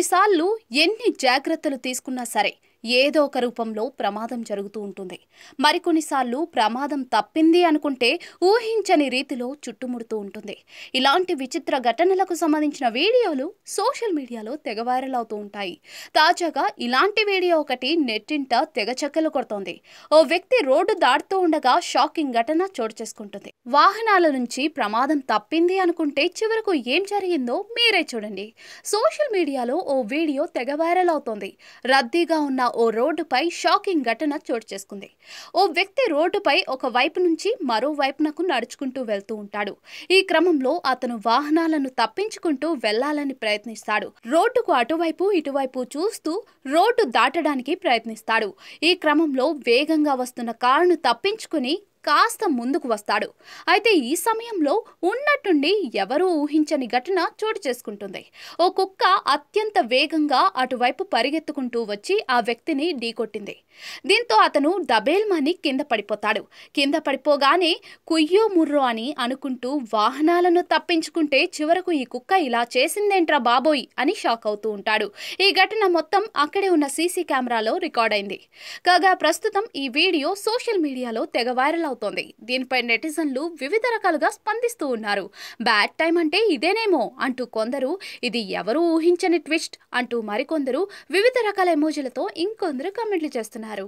కొన్నిసార్లు ఎన్ని జాగ్రత్తలు తీసుకున్నా సరే ఏదో ఒక రూపంలో ప్రమాదం జరుగుతూ ఉంటుంది. మరికొన్నిసార్లు ప్రమాదం తప్పింది అనుకుంటే ఊహించని రీతిలో చుట్టుముడుతూ ఉంటుంది. ఇలాంటి విచిత్ర ఘటనలకు సంబంధించిన వీడియోలు సోషల్ మీడియాలో తెగ వైరల్ అవుతూ ఉంటాయి. తాజాగా ఇలాంటి వీడియో ఒకటి నెట్టింట తెగ చక్కర్లు కొడుతోంది. ఓ వ్యక్తి రోడ్డు దాటుతూ ఉండగా షాకింగ్ ఘటన చోటు చేసుకుంటుంది. వాహనాల నుంచి ప్రమాదం తప్పింది అనుకుంటే చివరకు ఏం జరిగిందో మీరే చూడండి. సోషల్ మీడియాలో ఓ వీడియో తెగ వైరల్ అవుతోంది. రద్దీగా ఉన్న ఓ రోడ్డుపై షాకింగ్ ఘటన చోటు చేసుకుంది. ఓ వ్యక్తి రోడ్డుపై ఒక వైపు నుంచి మరో వైపునకు నడుచుకుంటూ వెళ్తూ ఉంటాడు. ఈ క్రమంలో అతను వాహనాలను తప్పించుకుంటూ వెళ్లాలని ప్రయత్నిస్తాడు. రోడ్డుకు అటువైపు ఇటువైపు చూస్తూ రోడ్డు దాటడానికి ప్రయత్నిస్తాడు. ఈ క్రమంలో వేగంగా వస్తున్న కారును తప్పించుకుని కాస్త ముందుకు వస్తాడు. అయితే ఈ సమయంలో ఉన్నట్టుండి ఎవరూ ఊహించని ఘటన చోటు చేసుకుంటుంది. ఓ కుక్క అత్యంత వేగంగా అటువైపు పరిగెత్తుకుంటూ వచ్చి ఆ వ్యక్తిని ఢీకొట్టింది. దీంతో అతను దబేల్మాని కింద పడిపోతాడు. కింద పడిపోగానే కుయ్యో ముర్రో అని అనుకుంటూ వాహనాలను తప్పించుకుంటే చివరకు ఈ కుక్క ఇలా చేసిందేంట్రా బాబోయ్ అని షాక్ అవుతూ ఉంటాడు. ఈ ఘటన మొత్తం అక్కడే ఉన్న సీసీ కెమెరాలో రికార్డ్ అయింది. కాగా ప్రస్తుతం ఈ వీడియో సోషల్ మీడియాలో తెగ వైరల్ అవుతోంది. దీనిపై నెటిజన్లు వివిధ రకాలుగా స్పందిస్తూ ఉన్నారు. బ్యాడ్ టైం అంటే ఇదేనేమో అంటూ కొందరు, ఇది ఎవరూ ఊహించని ట్విస్ట్ అంటూ మరికొందరు వివిధ రకాల ఎమోజీలతో ఇంకొందరు కామెంట్లు చేస్తున్నారు.